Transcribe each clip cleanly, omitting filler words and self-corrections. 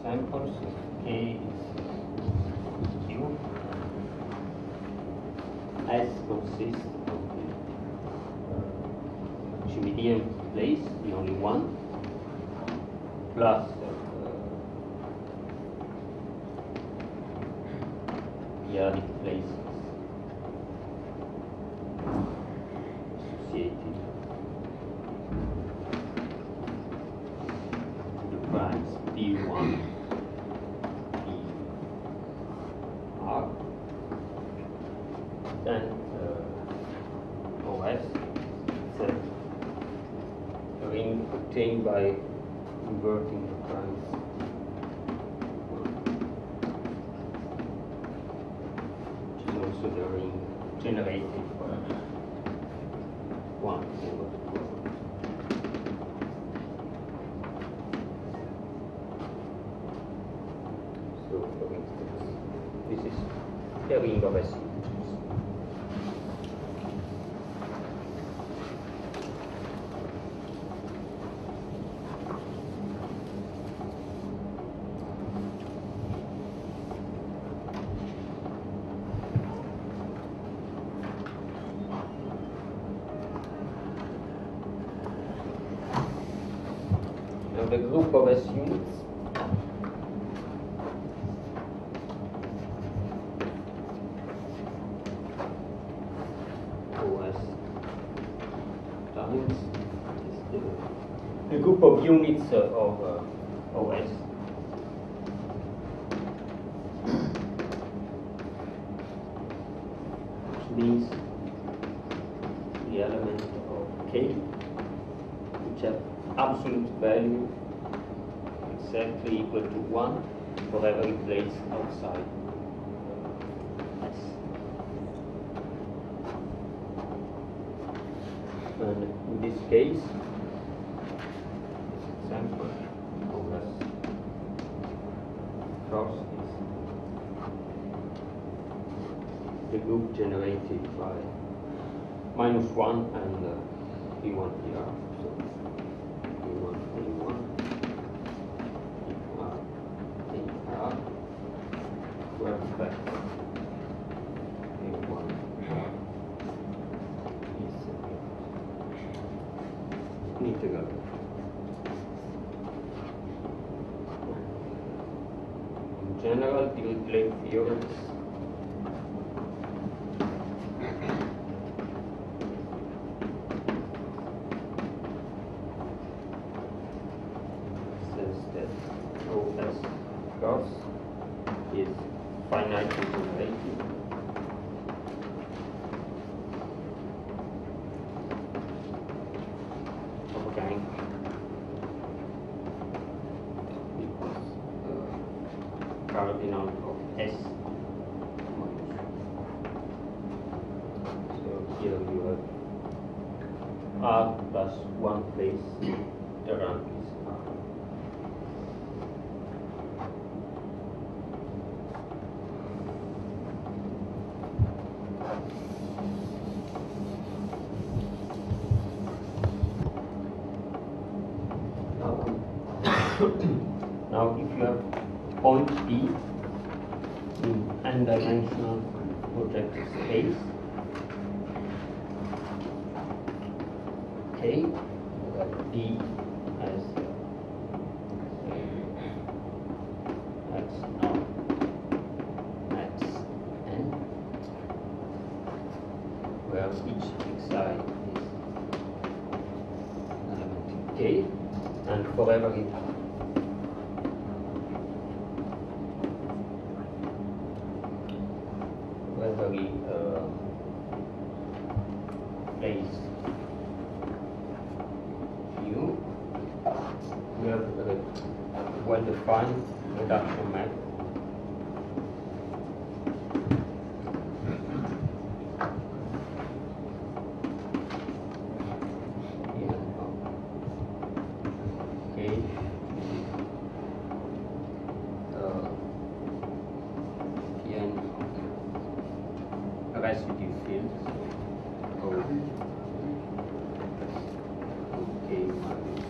samples. K is Q. S consists of the Schmidian place, the only one, plus periodic places associated to the primes P1, P(R), then OS is a ring obtained by converting the primes also the ring generated by 1 over 12. So, for instance, this is the ring of S integers. The group of S units OS times is the group of units of OS. Which means the element of K which have absolute value exactly equal to 1 for every place outside S. And in this case, this example of S cross is the group generated by -1 and P1 PR. So P1 P1 where back A1 is integral. In general, Dirichlet theorems says that OS cross is finitely generated of rank equals cardinal of S minus 1. So here you have R plus 1 place, the rank is R. Now, if you have point P in n-dimensional projective space, okay, D as x naught x n, where each xi is an element k, and for every place U, we have a well-defined reduction map. Residue fields of K minus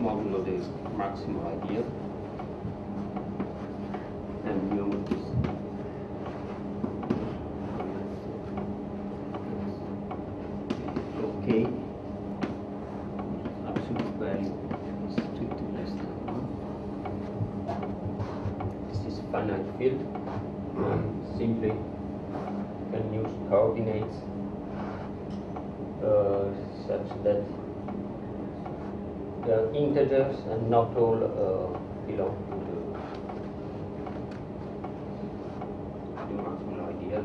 modulo the maximal ideal, and mu is okay. Absolute value is strictly less than 1. This is finite field. Simply can use coordinates such that they are integers and not all belong to the maximal ideal,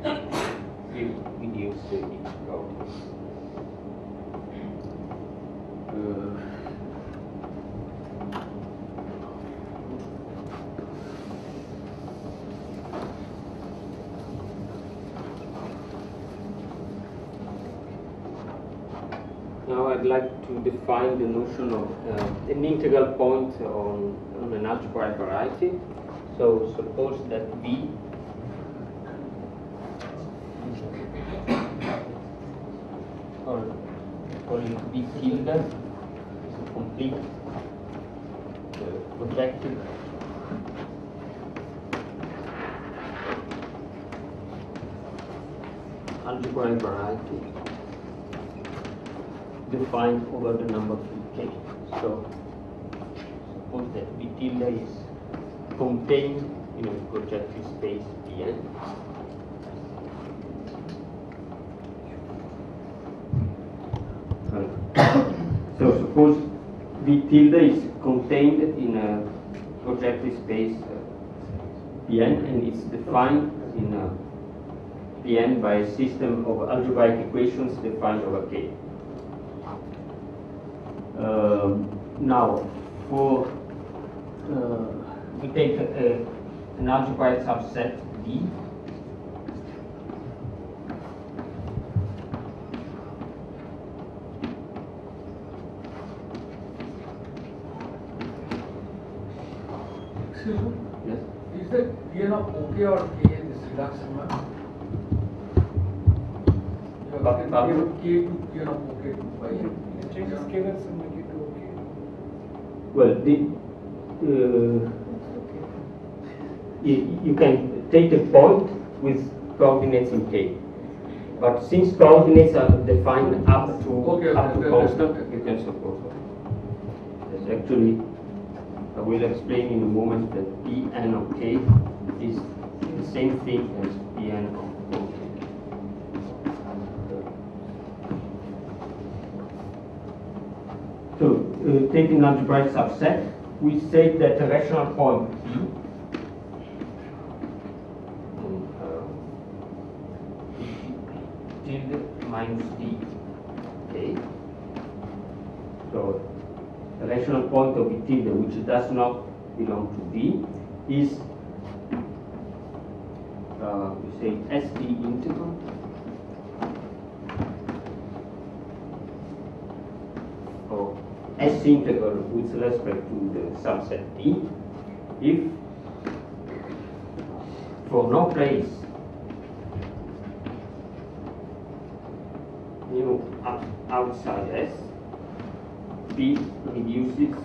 and we use each coordinate. Now I'd like to define the notion of an integral point on an algebraic variety. So suppose that V or call it V tilde is a complete projective algebraic variety defined over the number k. So suppose that V tilde is contained in a projective space Pn. So suppose V tilde is contained in a projective space Pn, and it's defined in Pn by a system of algebraic equations defined over K. Now, for we take an algebraic subset D. Excuse me? Yes. Is that Pn of OK or K this reduction one? You have taken K to Pn of OK to by It changes scalars and make it to OK. Well, you can take a point with coordinates in K, but since coordinates are defined up to constant, you can suppose. Yes, actually, I will explain in a moment that Pn of K is the same thing as Pn of OK. So, take an algebraic subset, we say that a rational point P tilde minus D. Okay. So, a rational point of V tilde which does not belong to D is we say SD integral or S integral with respect to the subset D if for no place mu outside S, P reduces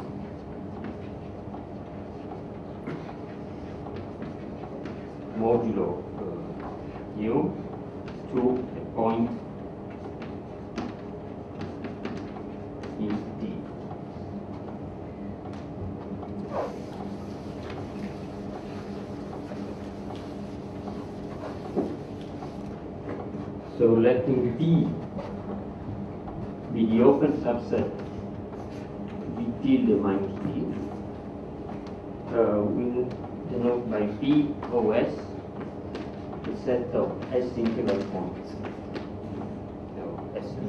modulo mu to a point in D. So letting D be the open subset V tilde minus D, we denote by POS the set of S integral points. So SD.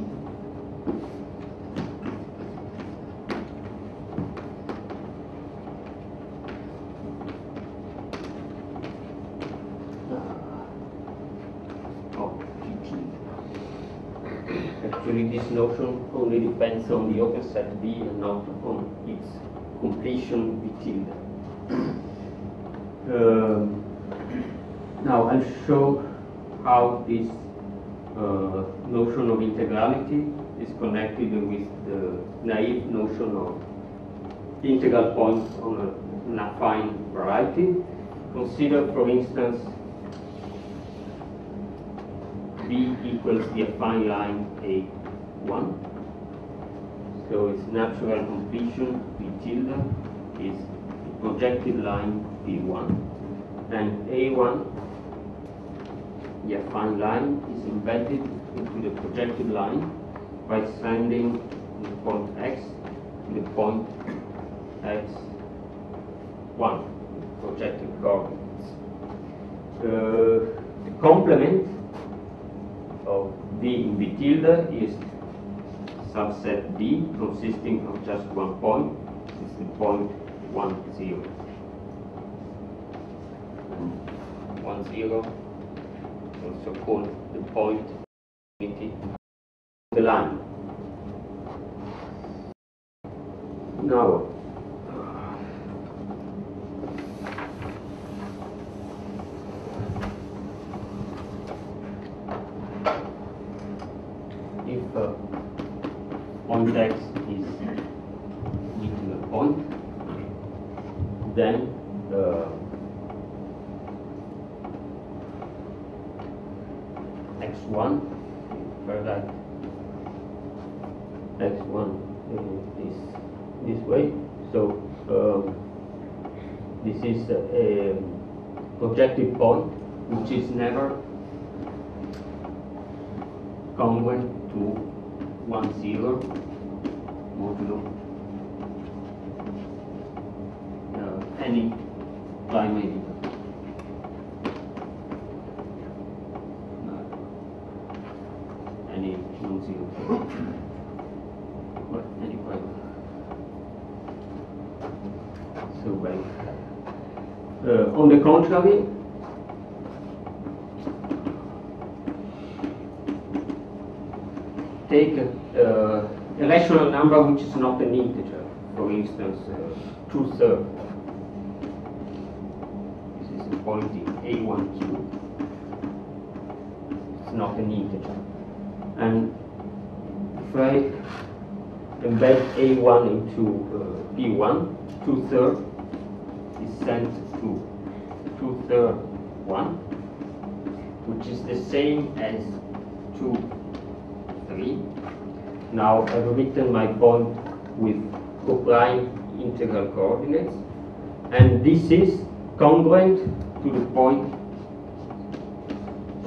Actually, this notion only depends on the open set V and not on its completion V tilde. Now I'll show how this notion of integrality is connected with the naive notion of integral points on an affine variety. Consider, for instance, B equals the affine line A1. So its natural completion, B tilde, is the projected line B1. And A1, the affine line, is embedded into the projected line by sending the point X to the point X1, projected coordinates. The complement of D in B tilde is subset D, consisting of just one point. This is the point 1, 0. 1, 0, also called the point infinity of the line. Now, if point X is equal to a point, then X1, where X1 is this way. So this is a projective point which is never congruent to 1, 0 modulo any prime idea. Any non-zero, but any prime. So on the contrary, take a rational number which is not an integer, for instance 2/3. This is a point in A1Q. It's not an integer. And if I embed A1 into B1, 2/3 is sent to 2/3 1, which is the same as 2, 3. Now I've written my point with coprime integral coordinates, and this is congruent to the point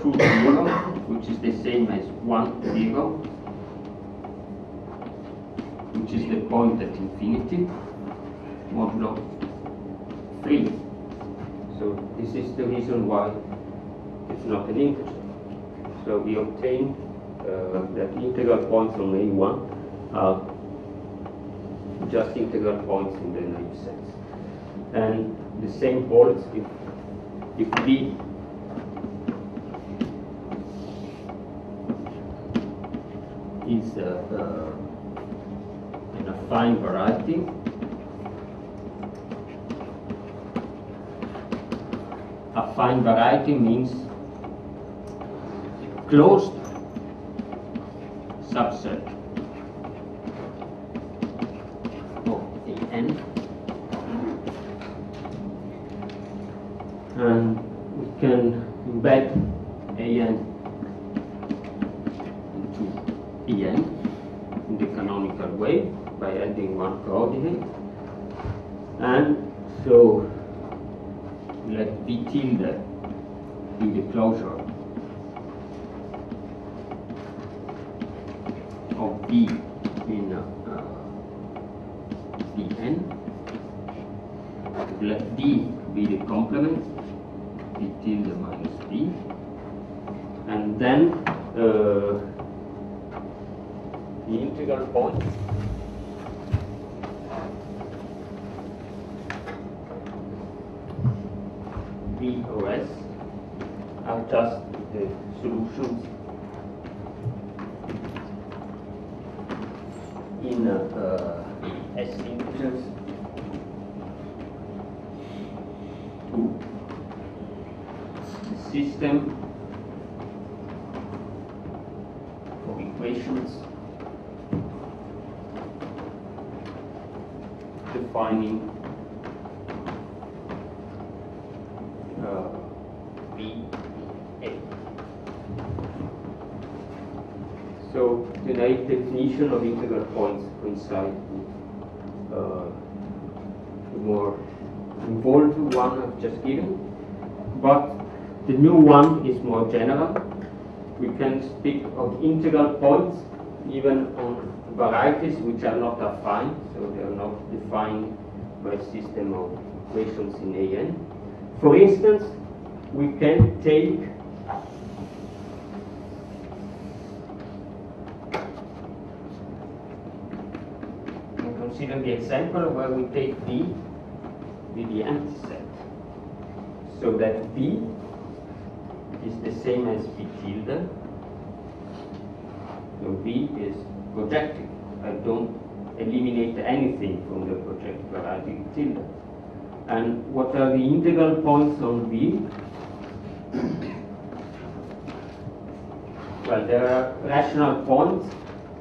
2, 0, which is the same as 1, 0, which is the point at infinity, modulo 3. So this is the reason why it's not an integer. So we obtain that integral points on A1 are just integral points in the naive sense. And the same holds if B is an affine variety. Affine variety means closed subset of An, and we can embed An into En in the canonical way by adding one coordinate, and so let B tilde be the closure of B in Bn. Let D be the complement, B tilde minus B, and then the integral point B or S are just the solutions in S integers to the system of equations defining V A. So the naive definition of integral points coincide with the more involved one I've just given, but the new one is more general. We can speak of integral points even on varieties which are not affine, so they are not defined by a system of equations in AN. For instance, we can take and consider the example where we take V with the empty set, so that V is the same as V tilde. So V is projective. I don't eliminate anything from the projective variety tilde. And what are the integral points on V? Well, there are rational points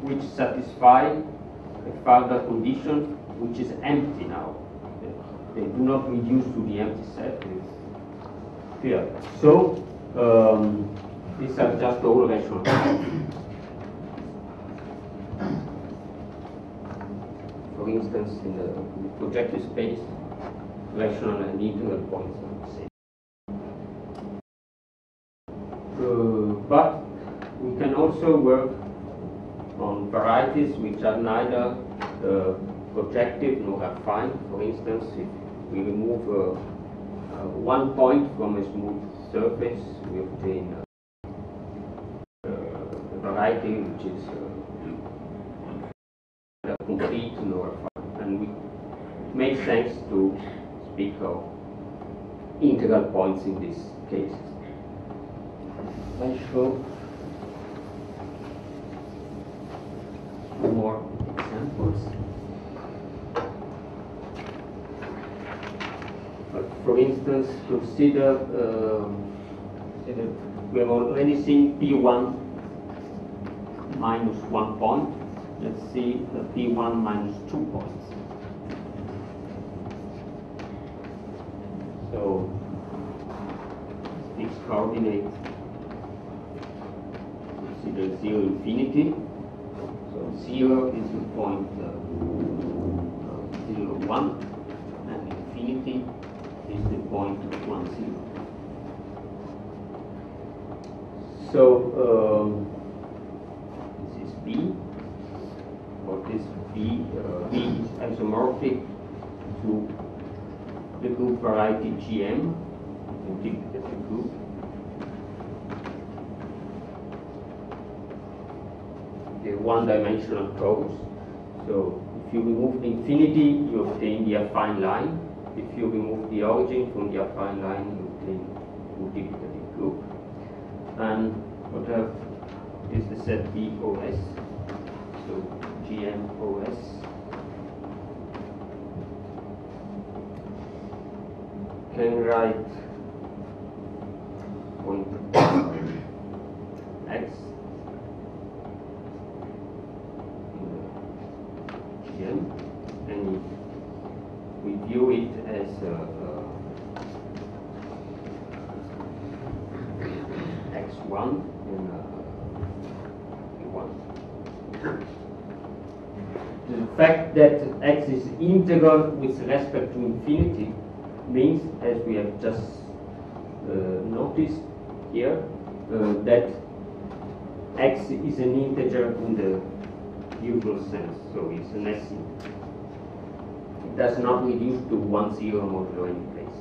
which satisfy a further condition which is empty now. They do not reduce to the empty set. It's clear. So these are just all rational points. For instance, in the projective space, rational and integral points are the same. But we can also work on varieties which are neither projective nor affine. For instance, if we remove one point from a smooth surface, we obtain a variety which is complete nor affine. And it makes sense to speak of integral points in this case. I show more examples. For instance, consider we have already seen P1 minus 1 point. Let's see the P1 minus 2 points. So fixed coordinate, consider 0, infinity. So 0 is the point 0, 1, and infinity is the point 1, 0. So this is B, or this B is isomorphic to the group variety GM, the group. The one-dimensional curves. So if you remove the infinity, you obtain the affine line. If you remove the origin from the affine line, you obtain multiplicative group. And what is the set BOS? So GMOS. Can write point X GM, and we view it as X1 and P1. The fact that X is integral with respect to infinity means, as we have just noticed here, that X is an integer in the usual sense, so it's an SE. It does not reduce to 1, 0 modulo any place.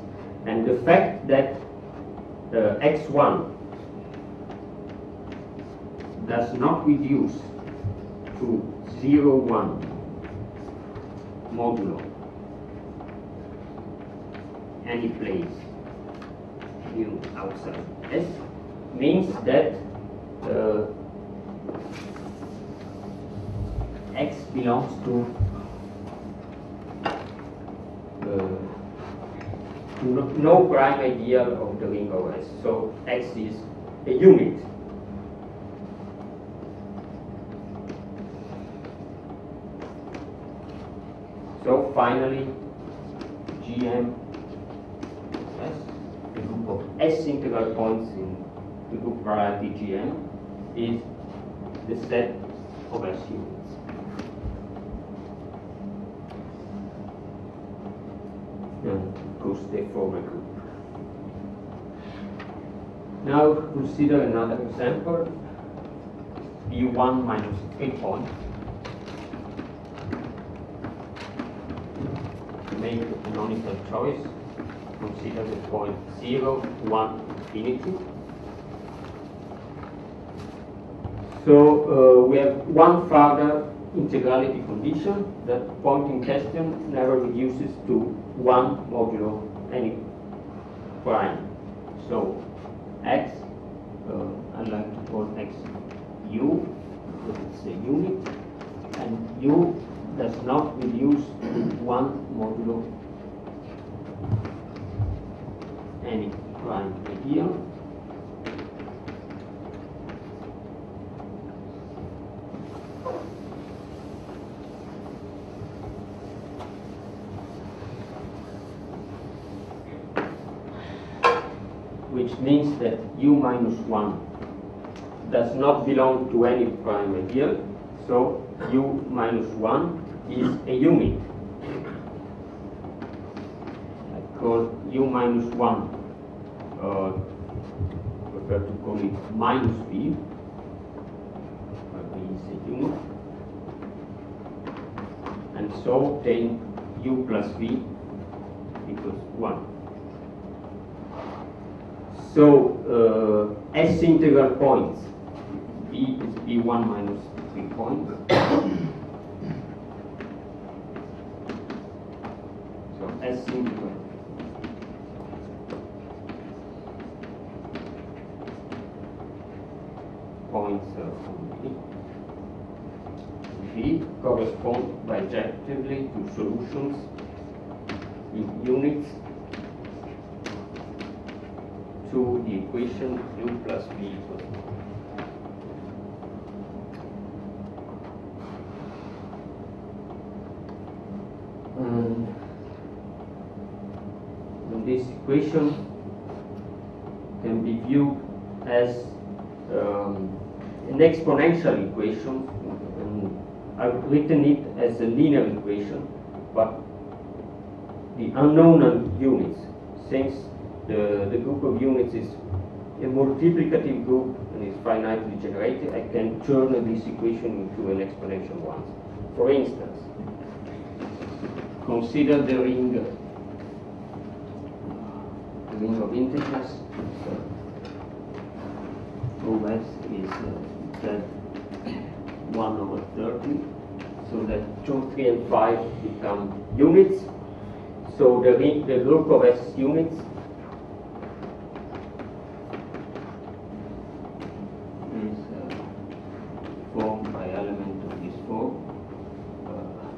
And the fact that X1 does not reduce to 0, 1 modulo any place outside S means that X belongs to no prime ideal of the ring OS. So X is a unit. So finally, GM S, the group of S integral points in the group variety GM, is the set of S units. And of course they form a group. Now consider another example, B1 minus 3 points. Make a canonical choice, consider the point 0, 1, infinity. So we have one further integrality condition, that point in question never reduces to 1 modulo any prime. So x, I'd like to call x u, because it's a unit, and u does not reduce to 1 modulo any prime ideal. Which means that u minus 1 does not belong to any prime ideal, so u minus 1 is a unit. I call u minus 1, prefer to call it minus v, v is a unit, and so obtain u plus v equals 1. So S integral points, V is B1 minus 3 points. So S integral points on V correspond bijectively to solutions in units to the equation u plus v equals 1. And this equation can be viewed as an exponential equation, and I've written it as a linear equation, but the unknown units, since the group of units is a multiplicative group and is finitely generated, I can turn this equation into an exponential one. For instance, consider the ring of integers. OS is Z1 over 30, so that 2, 3, and 5 become units. So the group of S units formed by element of this form,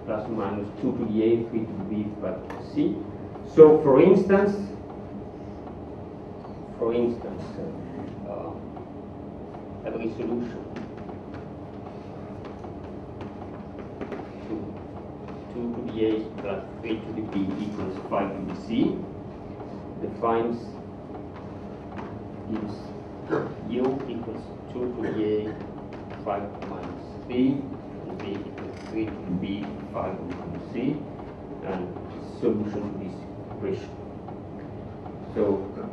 plus or minus 2 to the a, 3 to the b, 5 to the c. So for instance, every solution to 2 to the a plus 3 to the b equals 5 to the c defines gives u equals 2 to the a 5 minus 3, and b equals 3 to the b 5 minus c, and solution to this equation. So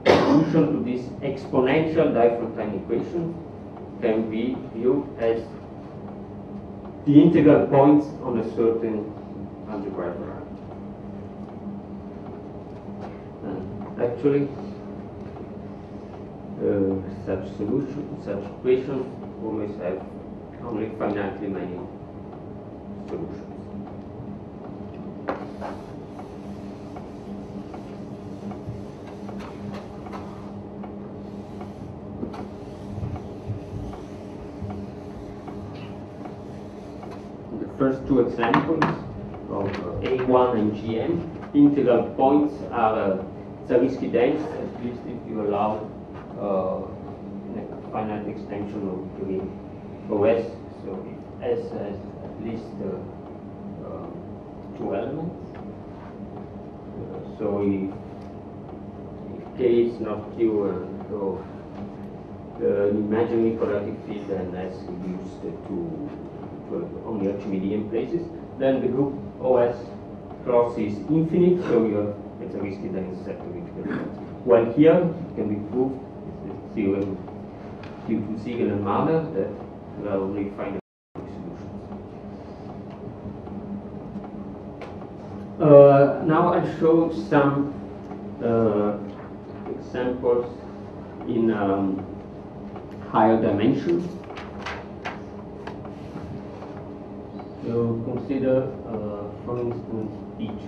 solution to this exponential Diophantine equation can be viewed as the integral points on a certain algebraic variety. Actually, such equations always have only finitely many solutions. The first two examples of A1 and GM, integral points are Zariski dense, at least if you allow a finite extension of the OS. So if S has at least 2 elements, So if K is not Q, so the imaginary quadratic field then is reduced to only Archimedean places, then the group OS cross is infinite, so you have it's a risky then set of integrals. While here it can be proved, it's the theorem due to Siegel and Mahler, that there are only finite solutions. Now I'll show some examples in higher dimensions. So consider, for instance, P2.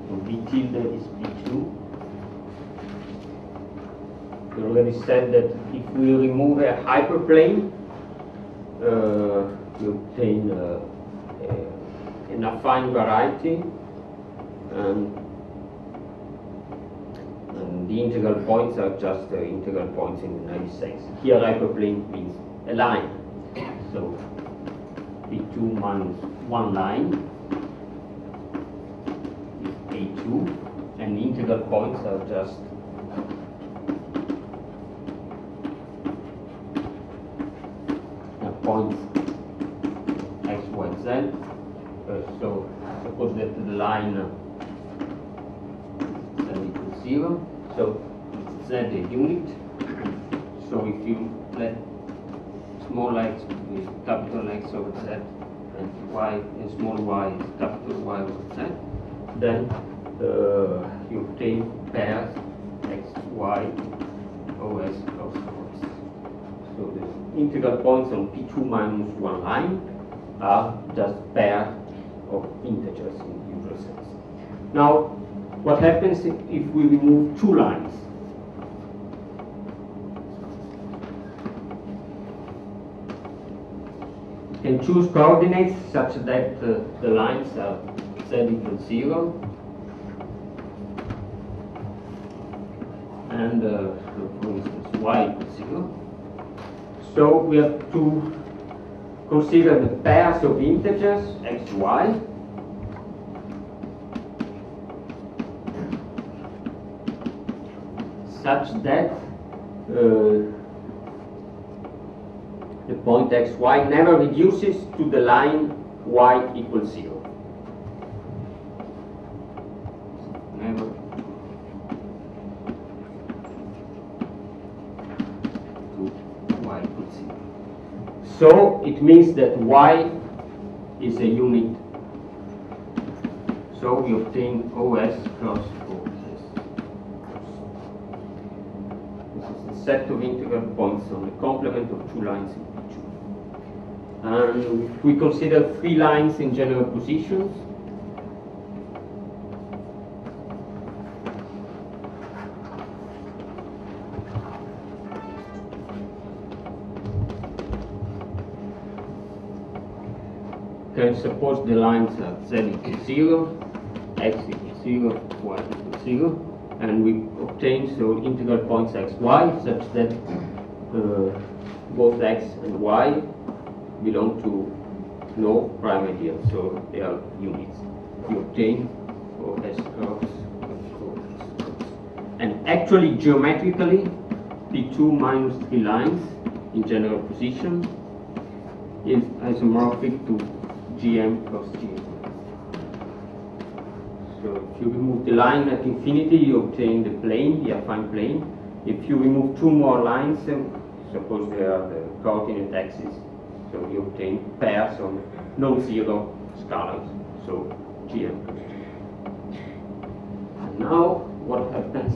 So B tilde is P2. We already said that if we remove a hyperplane, we obtain an affine variety, and the integral points are just the integral points in the naive sense. Here hyperplane means a line. So P2 minus one line is A2, and the integral points are just points x, y, z. So suppose that the line z equals 0. So z a unit. So if you let small x with capital X over z and y and small y is capital Y over z, then you obtain pairs x, y, OS cross OS. So the integral points on P2 minus one line are just pairs of integers in the usual sense. Now, what happens if we remove two lines? You can choose coordinates such that the lines are z equals 0 and for instance y equals 0. So we have to consider the pairs of integers x, y, such that the point x, y never reduces to the line y equals 0. Never. To y equals 0. So it means that y is a unit. So we obtain OS cross OS. This is the set of integral points on the complement of two lines in P2. And if we consider three lines in general positions, can suppose the lines are z equals 0, x equals 0, y equals 0, and we obtain so integral points x, y such that both x and y belong to no prime ideal, so they are units. We obtain OS cross OS. And actually geometrically, P2 minus three lines in general position is isomorphic to GM cross GM. So if you remove the line at infinity, you obtain the plane, the affine plane. If you remove two more lines, suppose they are the coordinate axes, so you obtain pairs of non-zero scalars, so GM cross GM. And now what happens?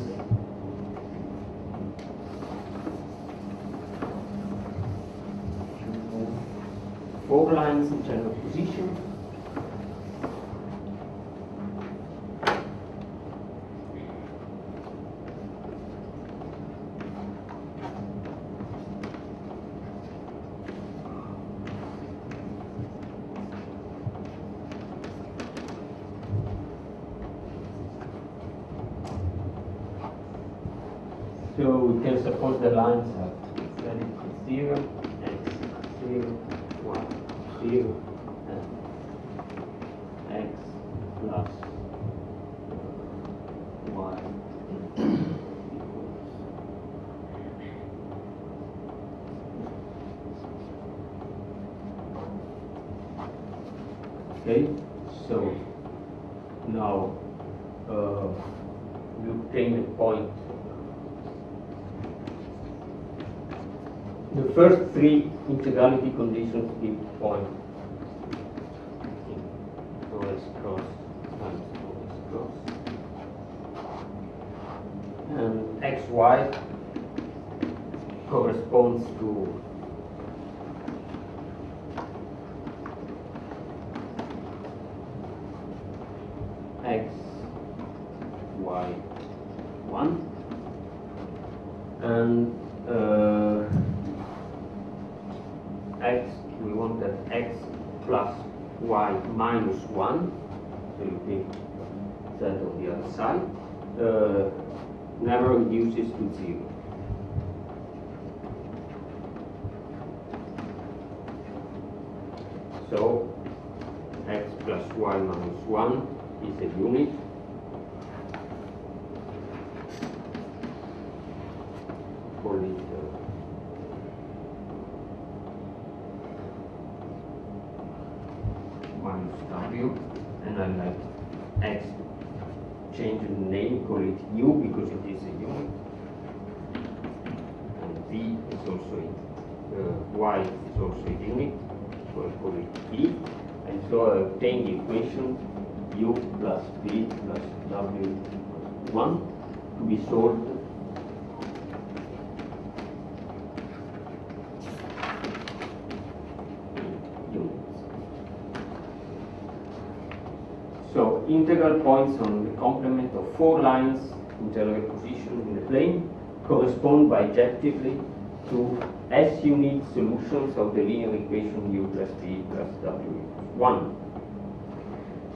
Four lines in general position. So we can suppose the lines are z equals 0, x 0, y 0, and x plus Okay, so now you obtain a point. The first three integrality conditions give point. OS cross times OS cross. And xy corresponds to x, y, 1, and x, we want that x plus y minus 1, so you take that on the other side, never reduces to 0. So x plus y minus 1 is a unit. Call it minus w, and I like x, change the name, call it u because it is a unit, and v is also y is also a unit, so I call it v, and so I obtain the equation u plus v plus w equals 1 to be solved in units. So integral points on the complement of 4 lines in general position in the plane correspond bijectively to S-unit solutions of the linear equation u plus v plus w equals 1.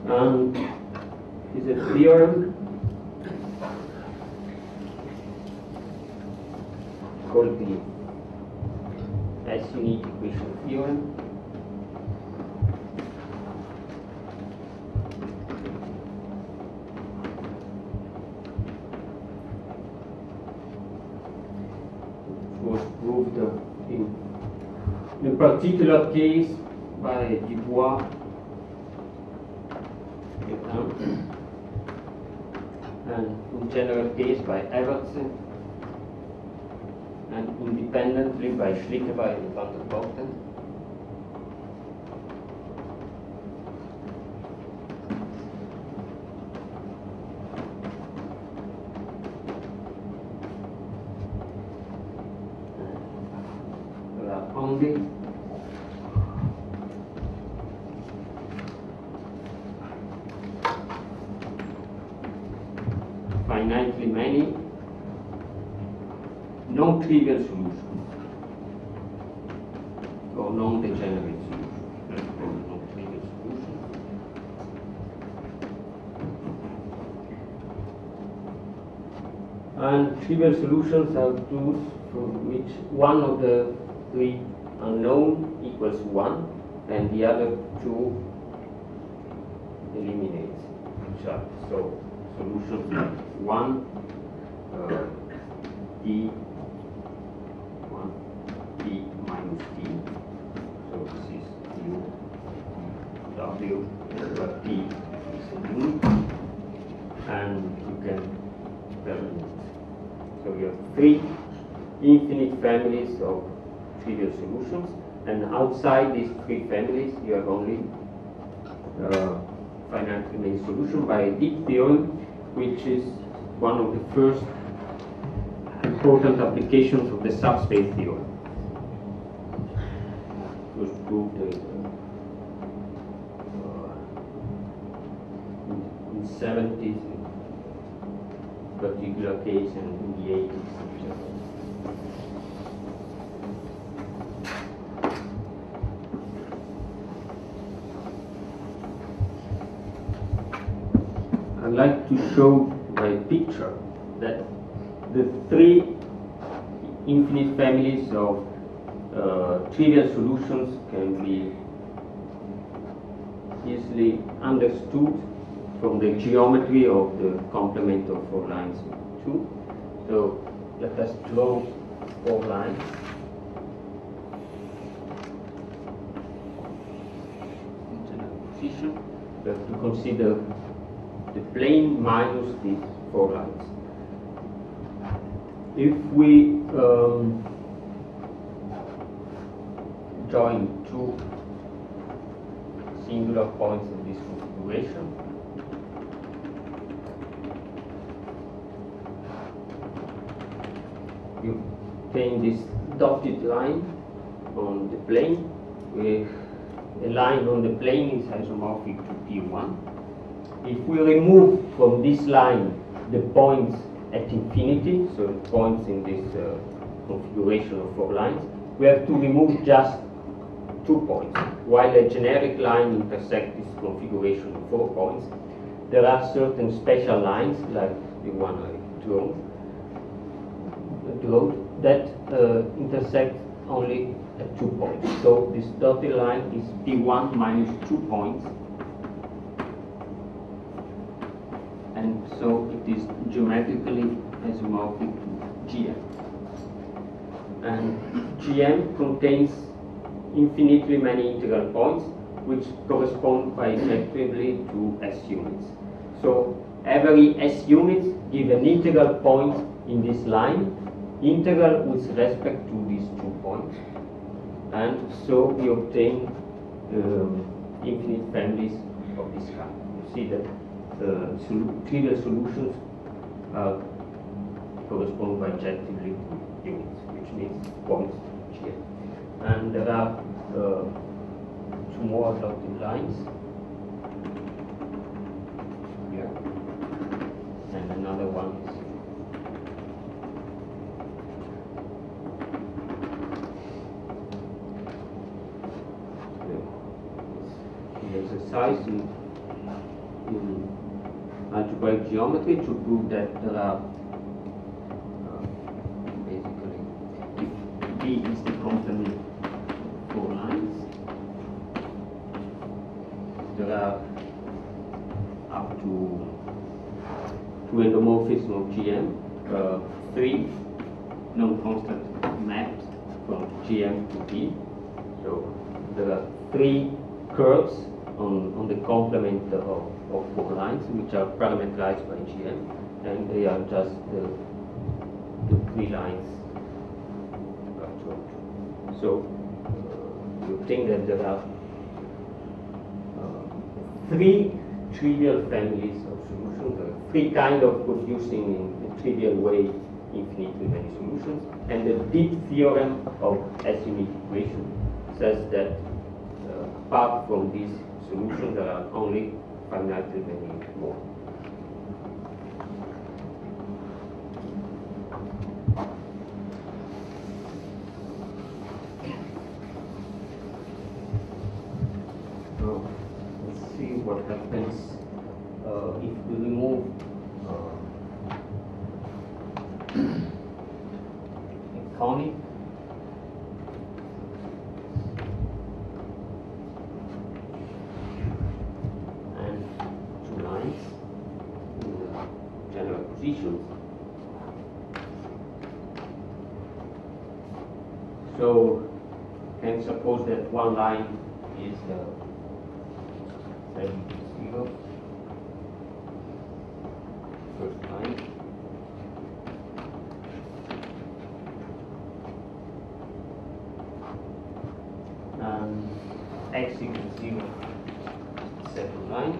And is a theorem called the S-unit equation theorem. It was proved in a particular case by Dubois and in general case by Evertsen, and independently by Schlickeweil and van der Bochten. There are only finitely many non-trivial solutions or non-degenerate solutions. Let's call it non-trivial solutions. And trivial solutions are those for which one of the 3 unknown equals 1 and the other 2 eliminates each other. So solutions like 1, d, 1, d minus d. So this is u, w, but d is a unit, and you can terminate. So you have 3 infinite families of trivial solutions, and outside these 3 families you have only finitely many solution by a deep theorem, which is one of the first important applications of the subspace theorem. It was proved in the 70s, in particular case, and in the 80s. I'd like to show by a picture that the 3 infinite families of trivial solutions can be easily understood from the geometry of the complement of 4 lines of 2. So let us draw 4 lines. position, we have to consider the plane minus these 4 lines. If we join 2 singular points in this configuration, you obtain this dotted line on the plane, with a line on the plane is isomorphic to P1. If we remove from this line the points at infinity, so points in this configuration of 4 lines, we have to remove just 2 points. While a generic line intersects this configuration of 4 points, there are certain special lines, like the one I drew, that intersect only at 2 points. So this dotted line is P1 minus 2 points, and so it is geometrically isomorphic to Gm. And Gm contains infinitely many integral points, which correspond bijectively to S units. So every S units give an integral point in this line, integral with respect to these 2 points, and so we obtain infinite families of this kind. You see that trivial solutions correspond bijectively to units, which means points Gm. And there are 2 more dotted lines here, and another one is here. Exercise in algebraic geometry to prove that there are basically, if B is the complement of 4 lines, there are up to 2 endomorphisms of Gm, 3 non-constant maps from Gm to B. So there are 3 curves on the complement of 4 lines, which are parameterized by Gm, and they are just the 3 lines. So you think that there are 3 trivial families of solutions, 3 kind of producing in a trivial way infinitely many solutions, and the deep theorem of S-unit equation says that apart from these solutions, there are only finitely many more. Now, let's see what happens if we remove a conic positions. So, can suppose that one line is 0, first line, and x equals 0, second line.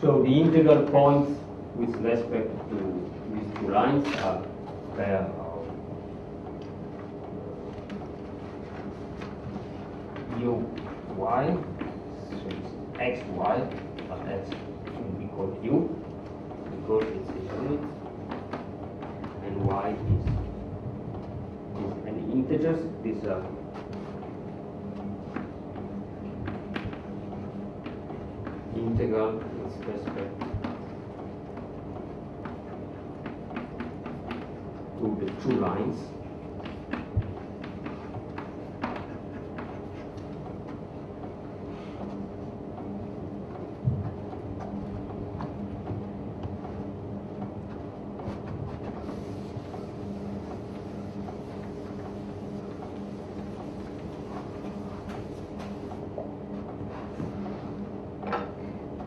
So the integral points with respect to these 2 lines are pair of u y, so it's x y, but x should be called u because it's a unit, and y is any integers. These are integral with respect to the 2 lines.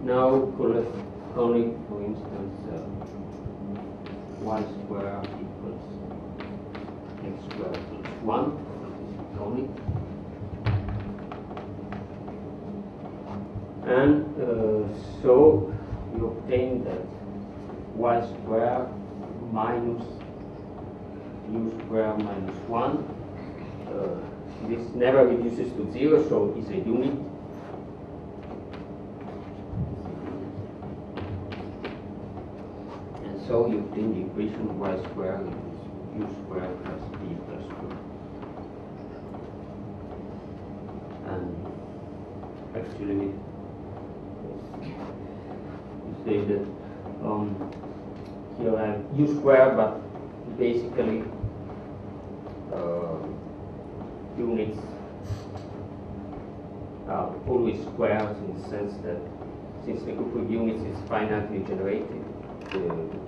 Now conic, for instance, y square equals x squared plus 1, conic. And so you obtain that y squared minus u squared minus 1. This never reduces to 0, so is a unit. And so you obtain the equation y squared equals u squared plus b plus 2. And actually, you say that here I have u squared, but basically units are always squares in the sense that since the group of units is finitely generated, the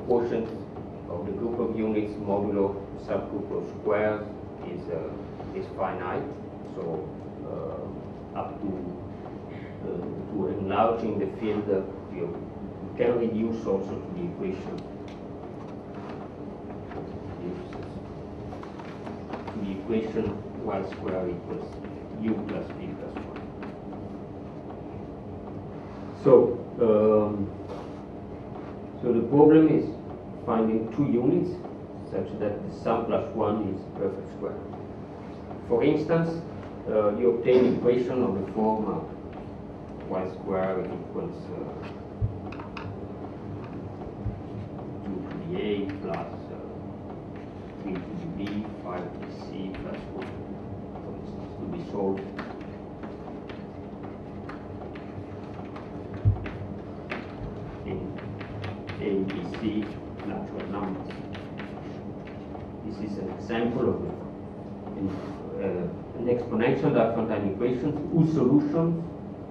quotient of the group of units modulo subgroup of squares is finite. So up to enlarging the field, you can reduce also to the equation. The equation y squared equals u plus b plus 1. So, so the problem is finding two units such that the sum plus 1 is perfect square. For instance, you obtain equation of the form of y squared equals 2 to the a plus 3 to the b, 5 to the c plus 1, for instance, to be solved. In a, b, c natural numbers. This is an example of an exponential Lafontaine equation whose solutions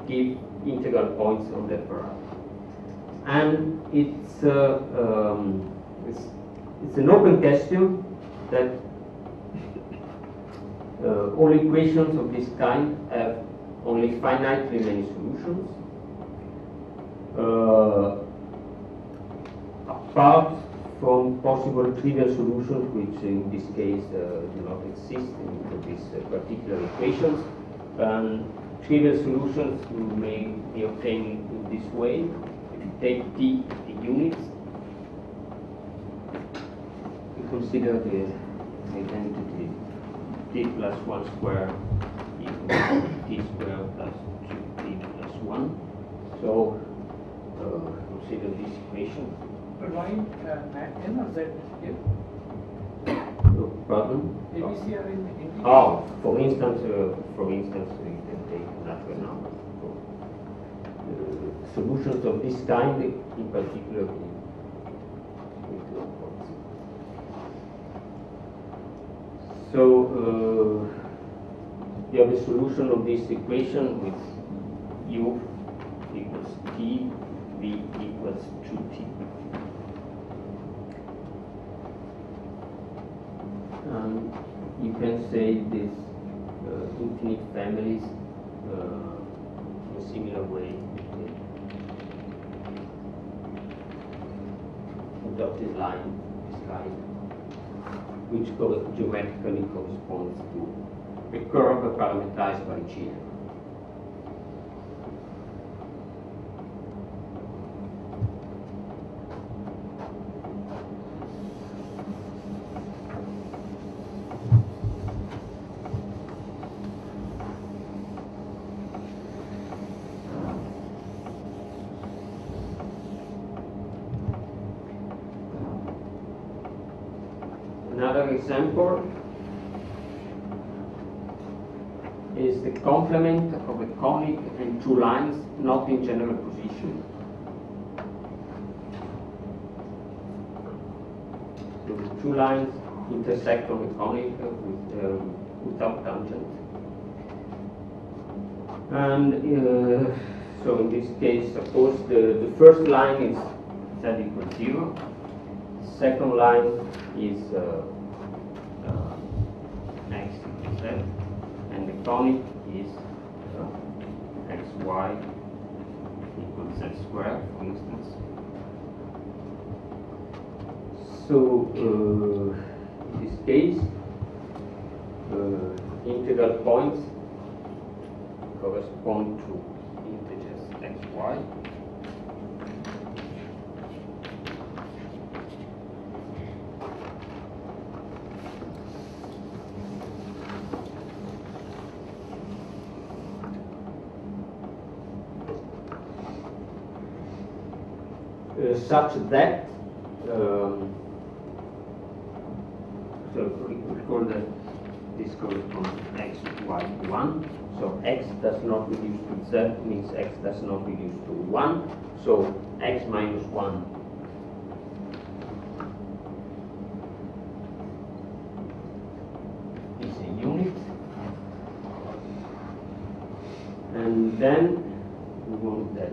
give integral points on that parameter. And it's an open question that all equations of this kind have only finitely many solutions. Apart from possible trivial solutions, which in this case do not exist in these particular equations, trivial solutions may be obtained in this way. If you take t, the units, you consider the identity t plus 1 squared equals t squared plus 2t plus 1. So consider this equation. But why n or z here? Pardon? ABC are in integer. Oh, for instance, we can take natural numbers. So, solutions of this kind, in particular, with long points. So you have a solution of this equation with u equals t, v equals 2t. You can say this infinite families in a similar way. Dotted line, which geometrically corresponds to a curve parameterized by G. Another example is the complement of a conic and two lines not in general position. So the two lines intersect on the conic without tangent. And so in this case, suppose the first line is z equals 0. The second line is x equals z, and the conic is xy equals z squared, for instance. So in this case, integral points correspond to integers x, y. Such that so we call that this corresponds to x, y, 1. So x does not reduce to z means x does not reduce to 1. So x minus 1 is a unit. And then we want that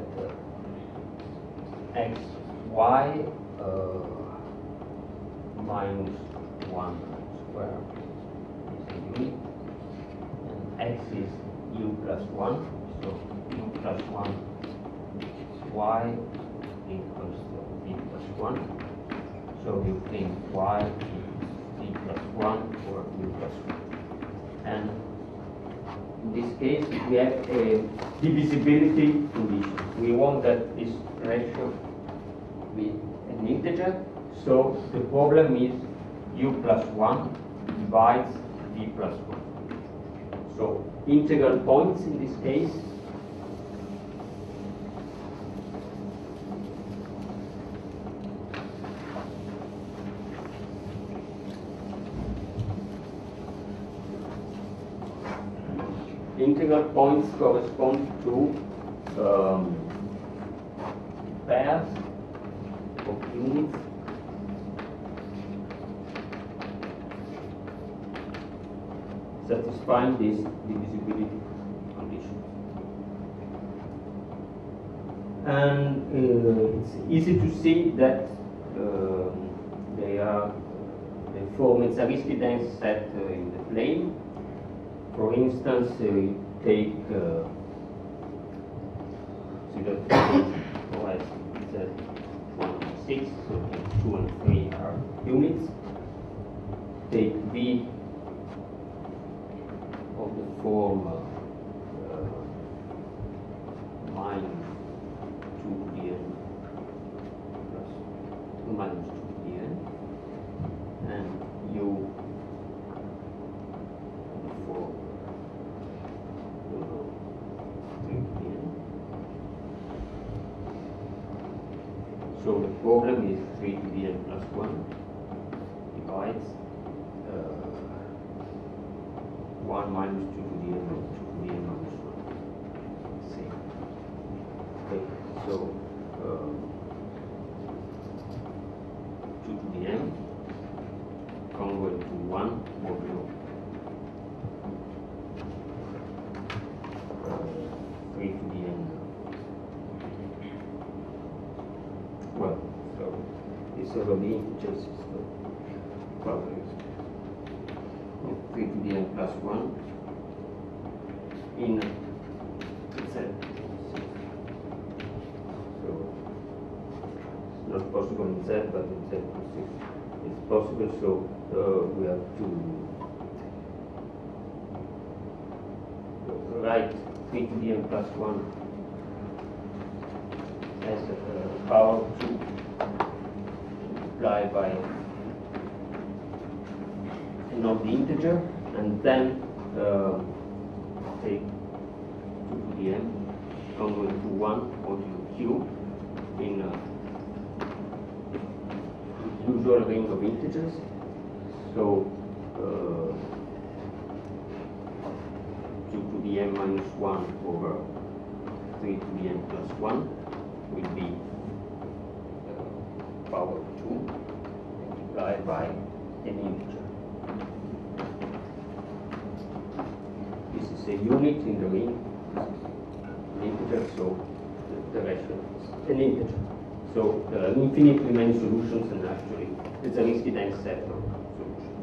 x, y minus 1 square is a unit, and x is u plus 1, so u plus 1 y equals to v plus 1, so you think y is v plus 1 or u plus 1. And in this case we have a divisibility condition. We want that this ratio be an integer, so the problem is u plus 1 divides v plus 1. So integral points in this case correspond to pairs of units satisfying this divisibility condition. And it's easy to see that they form a Zariski dense set in the plane. For instance, we take Z1, 6, so 2 and 3 are units. Take V of the form minus 2dn plus minus 2dn, and U of the form 3dn. So the problem is 3dn plus 1 divides 1 minus 2 to the n of 2 to the n minus 1. Same. Okay, so 2 to the n congruent to 1 modulo 3 to the n. Well, so this over the integers is the problem. 3 to the n plus 1 in z. So it's not possible in z, but in z plus 6 it's possible. So we have to write 3 to the n plus 1 as power 2 multiplied by of the integer, and then take 2 to the n congruent to 1 modulo q in usual range of integers. So 2 to the n minus 1 over 3 to the n plus 1 will be power 2 multiplied by an integer. This is a unit in the ring, an integer, so the ratio is an integer. So there are infinitely many solutions, and actually it's a Zariski dense set of solutions.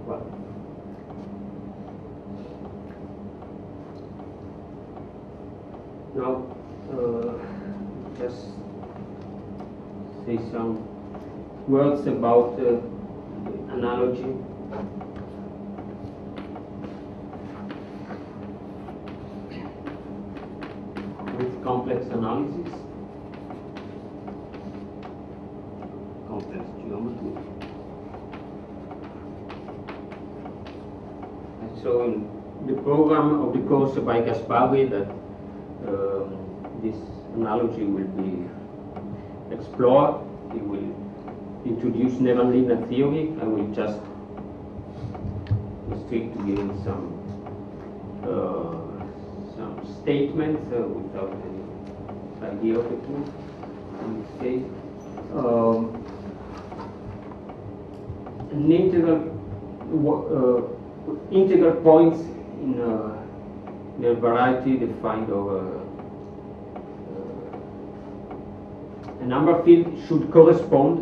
Well, Now, just say some words about analogy. With complex analysis, complex geometry. And so in the program of the course by Gasparri that this analogy will be explored. He will introduce nonlinear theory. I will just restrict to giving some statements without any idea of the proof in this case. An integral points in a variety defined over a number field should correspond,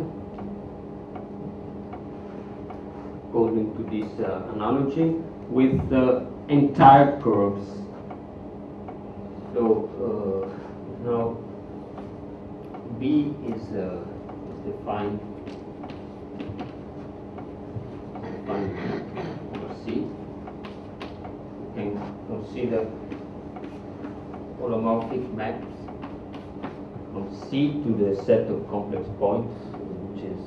according to this analogy, with the entire curves. So now B is defined over C. You can consider holomorphic maps from C to the set of complex points, which is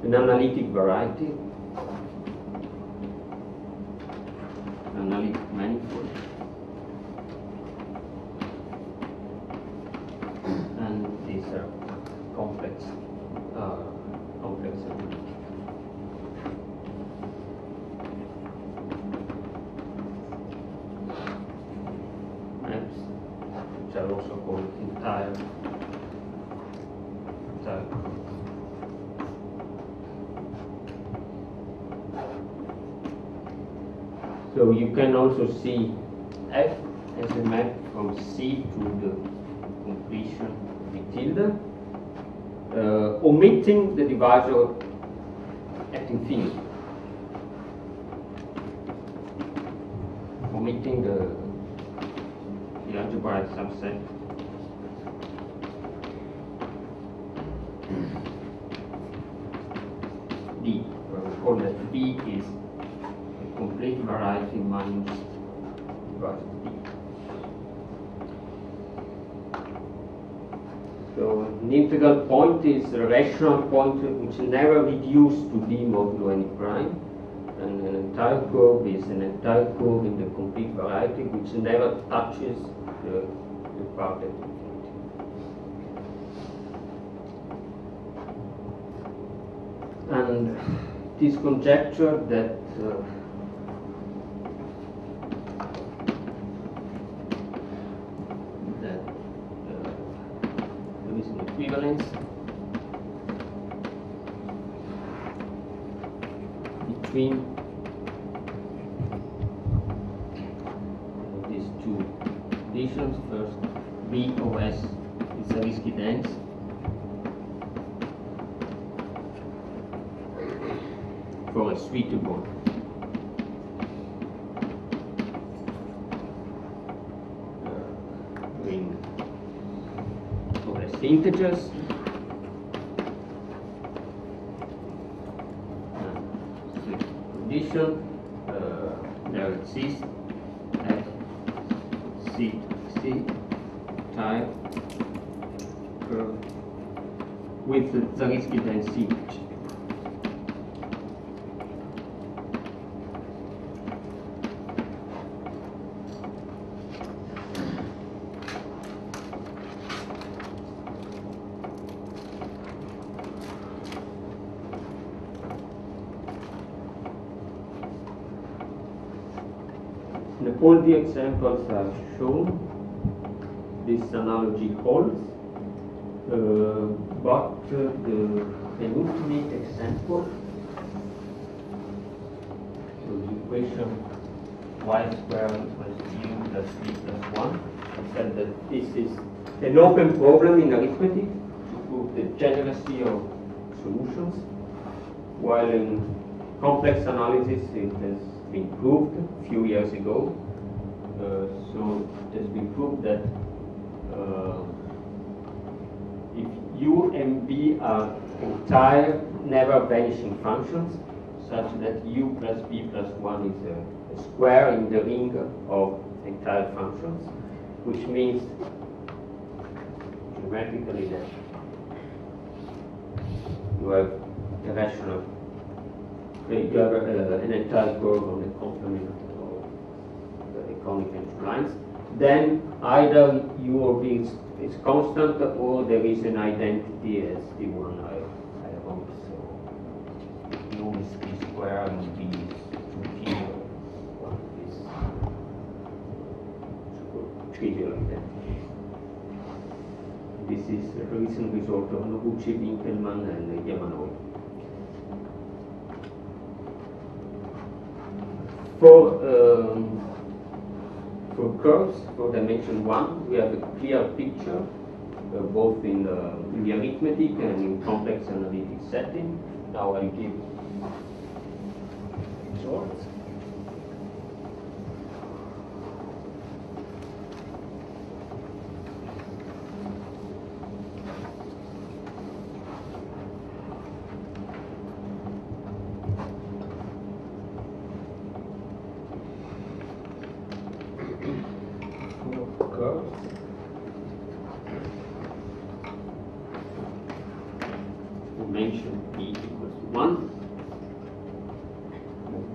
an analytic variety, analytic manifold. And these are complex maps, which are also called entire. So you can also see F as a map from C to the completion of the tilde, omitting the divisor at infinity, omitting the algebraic subset. D, where we call that D is a complete variety minus divisor D. So an integral point is a rational point which never reduces to D modulo any prime, and an entire curve is an entire curve in the complete variety which never touches the part at infinity. And it is conjectured that there is an equivalence between these two conditions. First, B of S is Zariski dense, for a suitable ring of S integers. Condition there exists at C type curve with the Zariski dense image. All the examples are shown. This analogy holds, but the penultimate example, so the equation y squared equals u plus b plus 1, said that this is an open problem in arithmetic to prove the generality of solutions, while in complex analysis it has been proved a few years ago. So it has been proved that if U and B are entire, never vanishing functions, such that U plus B plus 1 is a square in the ring of entire functions, which means geometrically that you have a rational, you have an entire curve on the complement of the conic and two lines. Then either U or B is constant, or there is an identity as the one I wrote. So U is B square and B is 2T, one is trivial identity. This is a recent result of Noguchi, Winkelmann, and Yamanori. For curves, for dimension 1, we have a clear picture, both in the arithmetic and in complex analytic setting. Now I'll give results. Curves. Dimension B equals 1.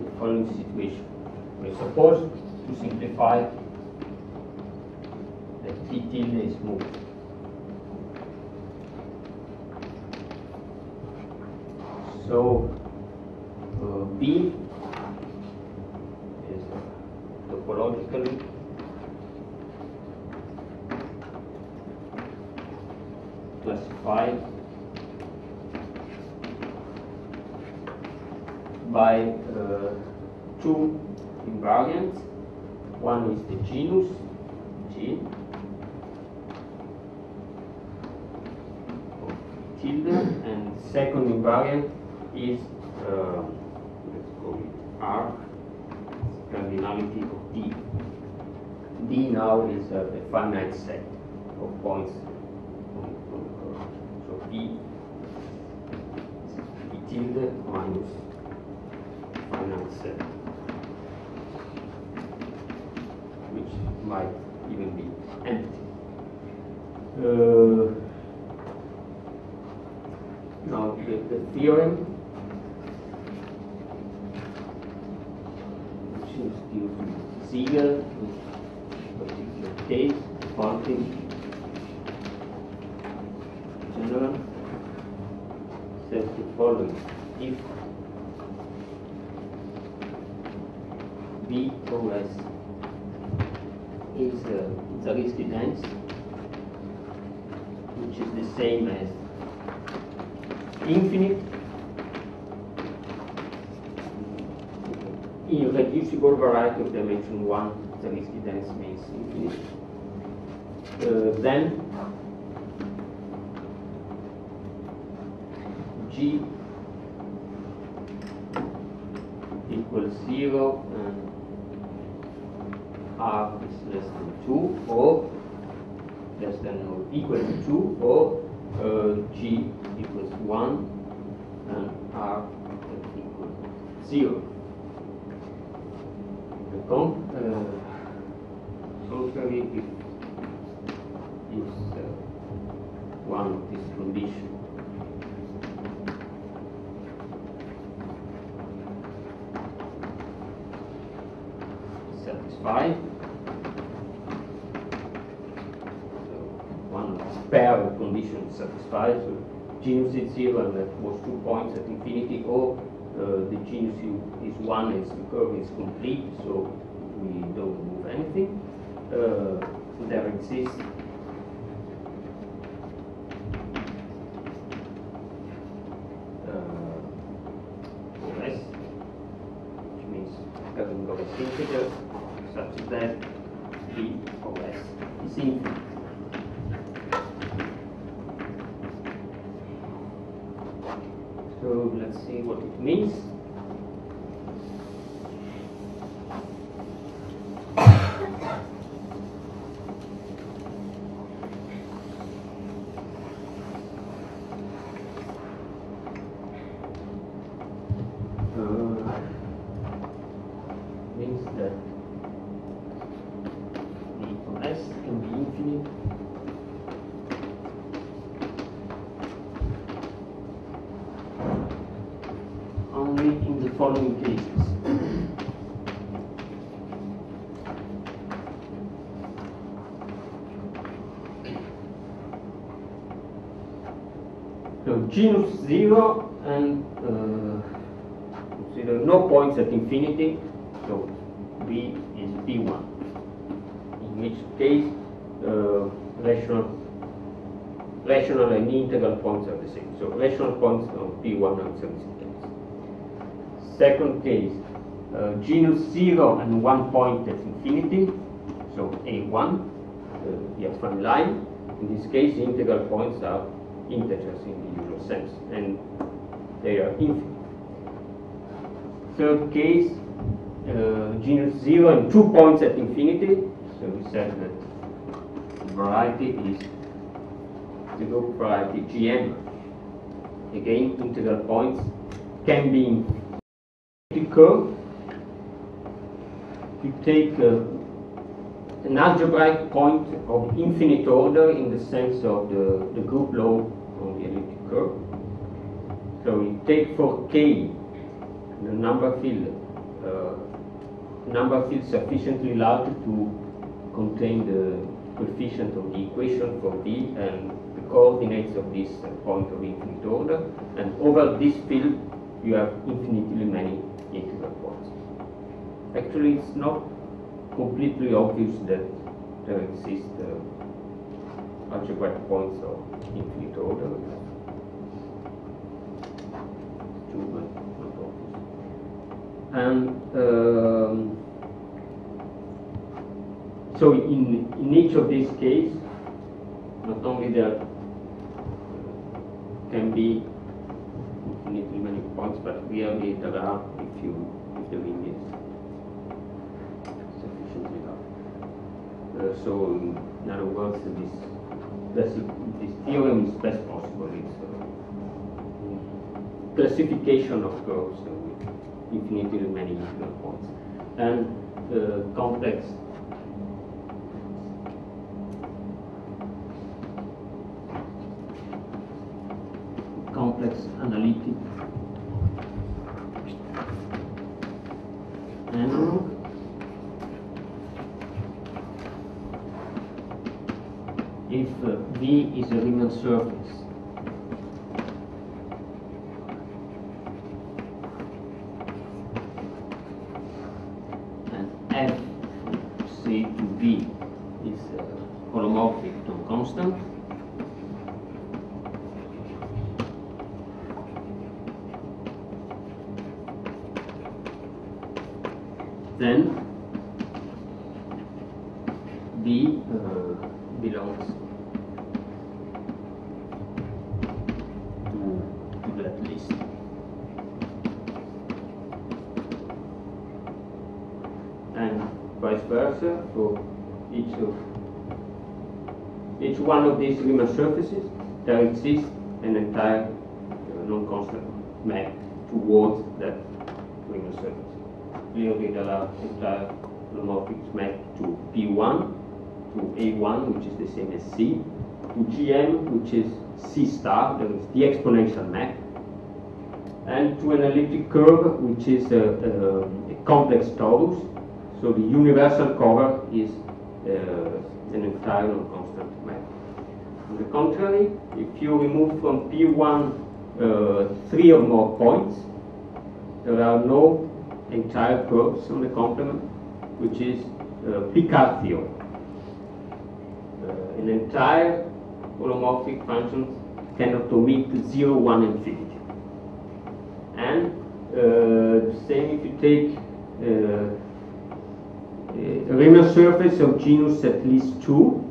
The following situation. We're supposed to simplify that T tilde is moved. So B is topologically classified by two invariants. One is the genus G of tilde, and second invariant is let's call it R, cardinality of D. D now is a finite set of points on the curve. So B tilde minus finite set, which might even be empty. Now the theorem, which is due to Siegel, in particular case, quantum general, says the following: if B OS is Zariski dense, which is the same as infinite, irreducible variety of dimension 1, Zariski dense means infinite, then G equals 0 and R is less than 2, or less than or equal to 2, or G equals 1 and R equals 0. The contrary is one of these conditions. Satisfied. So one of this pair of conditions satisfied. So genus is 0 and that was 2 points at infinity, or the genus is 1 as the curve is complete, so we don't move anything. There exists OS, which means having OS integers, such that the OS is infinite. So let's see what it means. means that V for S can be infinite only in the following cases. So genus 0 and consider no points at infinity, so V is P1, in which case rational and integral points are the same. So rational points on P1 are significant. Second case, genus 0 and 1 point at infinity, so A1, the affine line. In this case, the integral points are integers in the usual sense, and they are infinite. Third case, genus 0 and 2 points at infinity. So we said that the variety is the group variety Gn. Again, integral points can be in the curve. You take an algebraic point of infinite order in the sense of the group law on the elliptic curve. So you take for k the number field sufficiently large to contain the coefficient of the equation for D and the coordinates of this point of infinite order, and over this field you have infinitely many integral points. Actually, it's not completely obvious that there exist algebraic points of infinite order. True, but not obvious. And so in each of these cases, not only there can be infinitely many points, but really there are if the ring is sufficiently large. So in other words, this theorem is best possible. It's classification of curves with infinitely many integral points and complex analytic analog if V is a Riemann surface and F say to V is holomorphic to constant, then B belongs to that list. And vice versa for each one of these Riemann surfaces, there exists an entire non-constant map towards that Riemann surface. Clearly, there are entire holomorphic map to P1, to A1, which is the same as C, to Gm, which is C star, that is the exponential map, and to an elliptic curve, which is a complex torus. So the universal cover is an entire non-constant map. On the contrary, if you remove from P1 3 or more points, there are no entire curves on the complement, which is Picard theorem. An entire holomorphic function cannot omit 0, 1, infinity. And same if you take a Riemann surface of genus at least 2,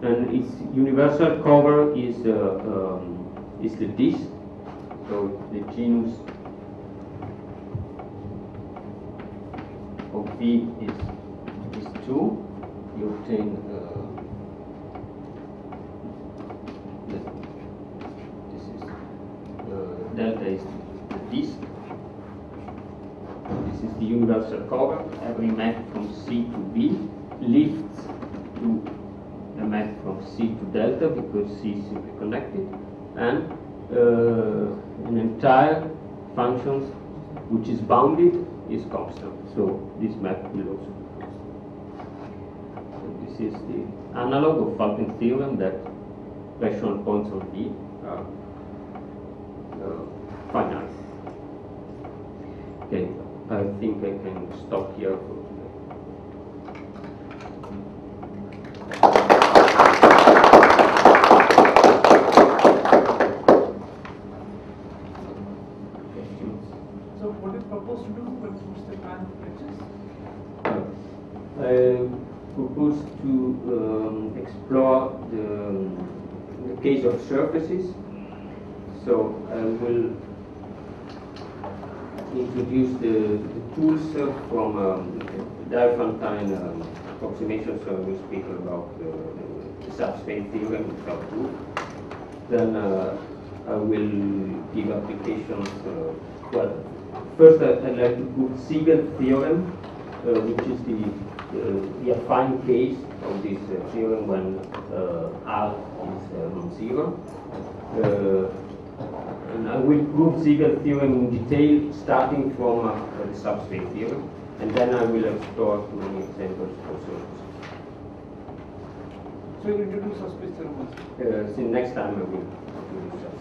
and its universal cover is the disk. So the genus of V is 2. You obtain this is delta is the disk. This this is the universal cover. Every map from C to B lifts to a map from C to delta because C is simply connected, and an entire function which is bounded is constant. So this map will also be constant. So this is the analog of Falken's theorem that rational points on D are finite. Okay, I think I can stop here for today. So what do you propose to do? What's the plan of lectures? I propose to explore the case of surfaces. So I will introduce the tools from Diophantine approximation. So I will speak about the subspace theorem without proof. Then I will give applications. Well, first I'd like to prove Siegel theorem, which is the affine case of this theorem when R is non-zero. And I will prove Siegel theorem in detail, starting from the subspace theorem, and then I will explore many examples for surfaces. So you introduce subspace theorem also. So next time I will introduce